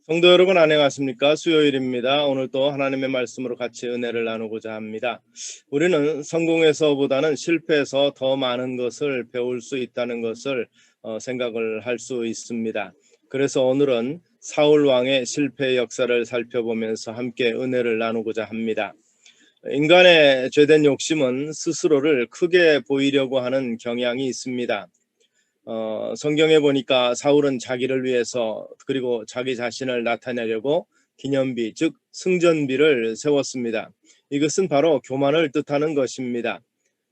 성도 여러분 안녕하십니까? 수요일입니다. 오늘도 하나님의 말씀으로 같이 은혜를 나누고자 합니다. 우리는 성공에서보다는 실패에서 더 많은 것을 배울 수 있다는 것을 생각을 할 수 있습니다. 그래서 오늘은 사울 왕의 실패 역사를 살펴보면서 함께 은혜를 나누고자 합니다. 인간의 죄된 욕심은 스스로를 크게 보이려고 하는 경향이 있습니다. 성경에 보니까 사울은 자기를 위해서 그리고 자기 자신을 나타내려고 기념비, 즉 승전비를 세웠습니다. 이것은 바로 교만을 뜻하는 것입니다.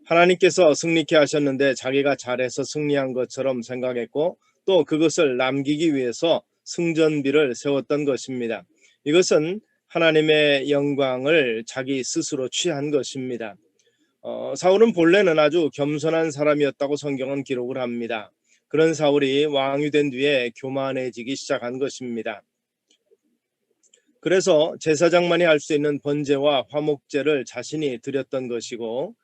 하나님께서 승리케 하셨는데 자기가 잘해서 승리한 것처럼 생각했고 또 그것을 남기기 위해서 승전비를 세웠던 것입니다. 이것은 하나님의 영광을 자기 스스로 취한 것입니다. 사울은 본래는 아주 겸손한 사람이었다고 성경은 기록을 합니다. 그런 사울이 왕이 된 뒤에 교만해지기 시작한 것입니다. 그래서 제사장만이 할 수 있는 번제와 화목제를 자신이 드렸던 것이고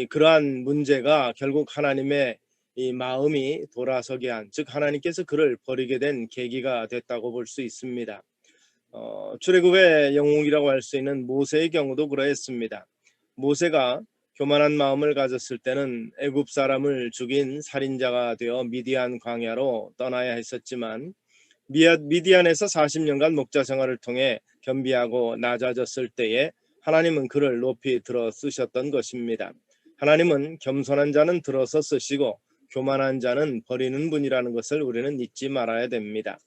그러한 문제가 결국 하나님의 이 마음이 돌아서게 한, 즉 하나님께서 그를 버리게 된 계기가 됐다고 볼 수 있습니다. 출애굽의 영웅이라고 할 수 있는 모세의 경우도 그러했습니다. 모세가 교만한 마음을 가졌을 때는 애굽 사람을 죽인 살인자가 되어 미디안 광야로 떠나야 했었지만 미디안에서 40년간 목자 생활을 통해 겸비하고 낮아졌을 때에 하나님은 그를 높이 들어 쓰셨던 것입니다. 하나님은 겸손한 자는 들어서 쓰시고 교만한 자는 버리는 분이라는 것을 우리는 잊지 말아야 됩니다.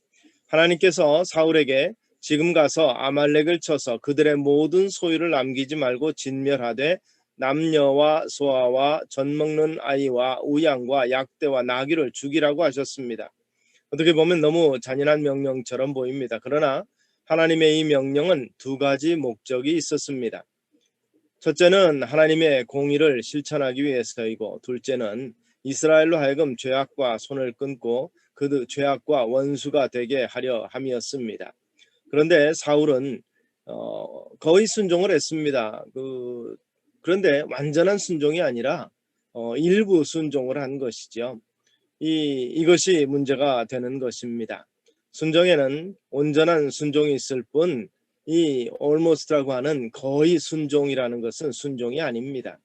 하나님께서 사울에게 지금 가서 아말렉을 쳐서 그들의 모든 소유를 남기지 말고 진멸하되 남녀와 소아와 젖먹는 아이와 우양과 약대와 나귀를 죽이라고 하셨습니다. 어떻게 보면 너무 잔인한 명령처럼 보입니다. 그러나 하나님의 이 명령은 두 가지 목적이 있었습니다. 첫째는 하나님의 공의를 실천하기 위해서이고, 둘째는 이스라엘로 하여금 죄악과 손을 끊고 그 죄악과 원수가 되게 하려 함이었습니다. 그런데 사울은 거의 순종을 했습니다. 그런데 완전한 순종이 아니라 일부 순종을 한 것이죠. 이것이 문제가 되는 것입니다. 순종에는 온전한 순종이 있을 뿐 이 almost라고 하는 거의 순종이라는 것은 순종이 아닙니다.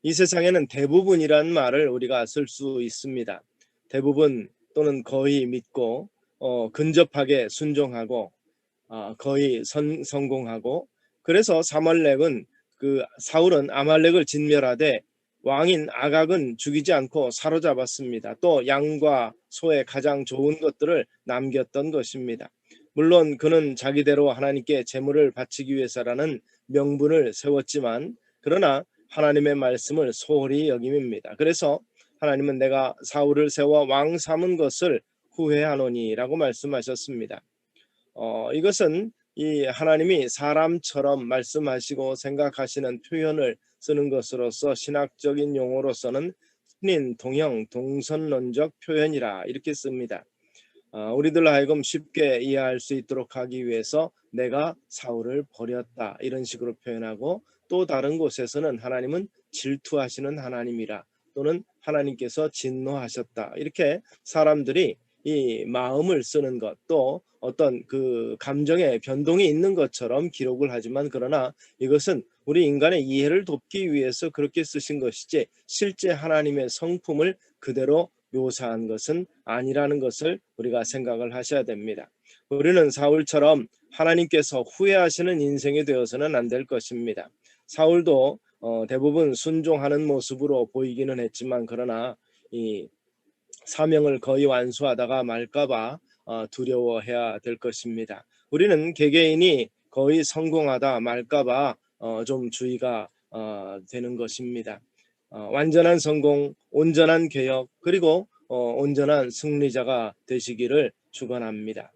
이 세상에는 대부분이라는 말을 우리가 쓸 수 있습니다. 대부분 또는 거의 믿고 근접하게 순종하고 거의 성공하고, 그래서 사울은 아말렉을 진멸하되 왕인 아각은 죽이지 않고 사로잡았습니다. 또 양과 소의 가장 좋은 것들을 남겼던 것입니다. 물론 그는 자기대로 하나님께 제물을 바치기 위해서라는 명분을 세웠지만, 그러나 하나님의 말씀을 소홀히 여김입니다. 그래서 하나님은 내가 사울을 세워 왕 삼은 것을 후회하노니라고 말씀하셨습니다. 이것은 이 하나님이 사람처럼 말씀하시고 생각하시는 표현을 쓰는 것으로서 신학적인 용어로서는 신인, 동형, 동선론적 표현이라 이렇게 씁니다. 우리들 하여금 쉽게 이해할 수 있도록 하기 위해서 내가 사울을 버렸다 이런 식으로 표현하고, 또 다른 곳에서는 하나님은 질투하시는 하나님이라, 또는 하나님께서 진노하셨다, 이렇게 사람들이 이 마음을 쓰는 것, 또 어떤 그 감정의 변동이 있는 것처럼 기록을 하지만, 그러나 이것은 우리 인간의 이해를 돕기 위해서 그렇게 쓰신 것이지 실제 하나님의 성품을 그대로 묘사한 것은 아니라는 것을 우리가 생각을 하셔야 됩니다. 우리는 사울처럼 하나님께서 후회하시는 인생이 되어서는 안 될 것입니다. 사울도 대부분 순종하는 모습으로 보이기는 했지만, 그러나 이 사명을 거의 완수하다가 말까봐 두려워해야 될 것입니다. 우리는 개개인이 거의 성공하다 말까봐 좀 주의가 되는 것입니다. 완전한 성공, 온전한 개혁, 그리고 온전한 승리자가 되시기를 축원합니다.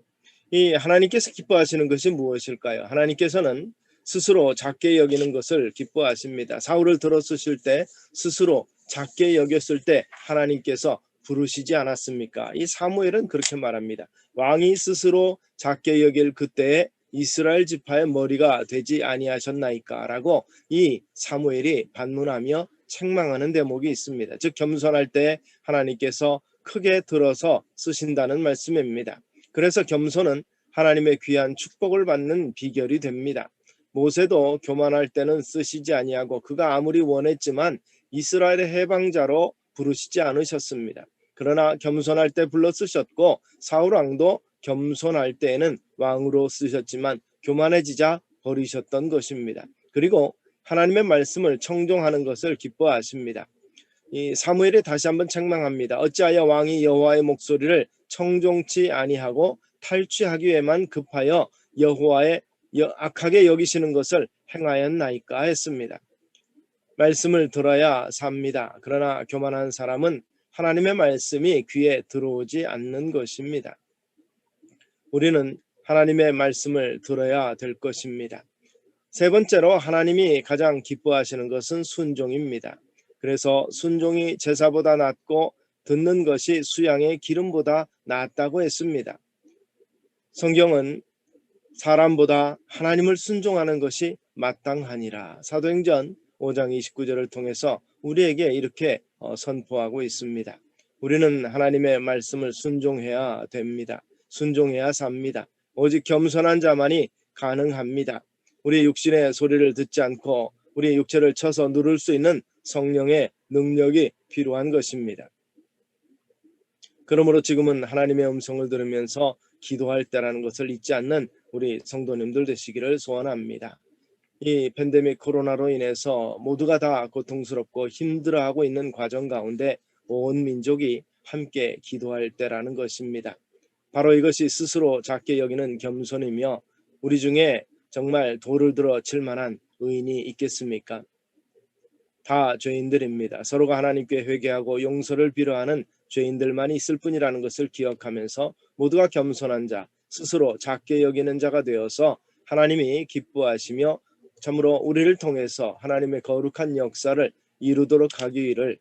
이 하나님께서 기뻐하시는 것이 무엇일까요? 하나님께서는 스스로 작게 여기는 것을 기뻐하십니다. 사울을 들어 쓰실 때 스스로 작게 여겼을 때 하나님께서 부르시지 않았습니까? 이 사무엘은 그렇게 말합니다. 왕이 스스로 작게 여길 그때에 이스라엘 지파의 머리가 되지 아니하셨나이까? 라고 이 사무엘이 반문하며 책망하는 대목이 있습니다. 즉 겸손할 때 하나님께서 크게 들어서 쓰신다는 말씀입니다. 그래서 겸손은 하나님의 귀한 축복을 받는 비결이 됩니다. 모세도 교만할 때는 쓰시지 아니하고 그가 아무리 원했지만 이스라엘의 해방자로 부르시지 않으셨습니다. 그러나 겸손할 때 불러 쓰셨고 사울 왕도 겸손할 때에는 왕으로 쓰셨지만 교만해지자 버리셨던 것입니다. 그리고 하나님의 말씀을 청종하는 것을 기뻐하십니다. 이 사무엘이 다시 한번 책망합니다. 어찌하여 왕이 여호와의 목소리를 청종치 아니하고 탈취하기 위해만 급하여 여호와의 악하게 여기시는 것을 행하였나이까 했습니다. 말씀을 들어야 삽니다. 그러나 교만한 사람은 하나님의 말씀이 귀에 들어오지 않는 것입니다. 우리는 하나님의 말씀을 들어야 될 것입니다. 세 번째로 하나님이 가장 기뻐하시는 것은 순종입니다. 그래서 순종이 제사보다 낫고 듣는 것이 수양의 기름보다 낫다고 했습니다. 성경은 사람보다 하나님을 순종하는 것이 마땅하니라. 사도행전 5장 29절을 통해서 우리에게 이렇게 선포하고 있습니다. 우리는 하나님의 말씀을 순종해야 됩니다. 순종해야 삽니다. 오직 겸손한 자만이 가능합니다. 우리 육신의 소리를 듣지 않고 우리 육체를 쳐서 누를 수 있는 성령의 능력이 필요한 것입니다. 그러므로 지금은 하나님의 음성을 들으면서 기도할 때라는 것을 잊지 않는 우리 성도님들 되시기를 소원합니다. 이 팬데믹 코로나로 인해서 모두가 다 고통스럽고 힘들어하고 있는 과정 가운데 온 민족이 함께 기도할 때라는 것입니다. 바로 이것이 스스로 작게 여기는 겸손이며 우리 중에 정말 돌을 들어 칠 만한 의인이 있겠습니까? 다 죄인들입니다. 서로가 하나님께 회개하고 용서를 빌어하는 죄인들만이 있을 뿐이라는 것을 기억하면서 모두가 겸손한 자, 스스로 작게 여기는 자가 되어서 하나님이 기뻐하시며 참으로 우리를 통해서 하나님의 거룩한 역사를 이루도록 하기를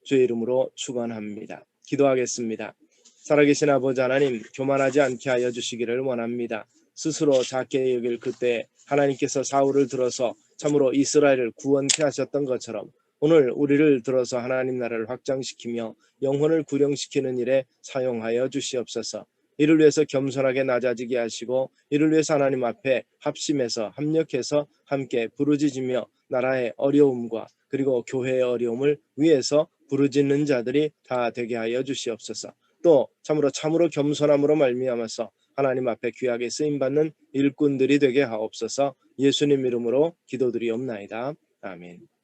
주의 이름으로 축원합니다. 기도하겠습니다. 살아계신 아버지 하나님, 교만하지 않게 하여 주시기를 원합니다. 스스로 작게 여길 그때 하나님께서 사울을 들어서 참으로 이스라엘을 구원케 하셨던 것처럼 오늘 우리를 들어서 하나님 나라를 확장시키며 영혼을 구령시키는 일에 사용하여 주시옵소서. 이를 위해서 겸손하게 낮아지게 하시고 이를 위해서 하나님 앞에 합심해서 합력해서 함께 부르짖으며 나라의 어려움과 그리고 교회의 어려움을 위해서 부르짖는 자들이 다 되게 하여 주시옵소서. 또 참으로 겸손함으로 말미암아서 하나님 앞에 귀하게 쓰임받는 일꾼들이 되게 하옵소서. 예수님 이름으로 기도드리옵나이다. 아멘.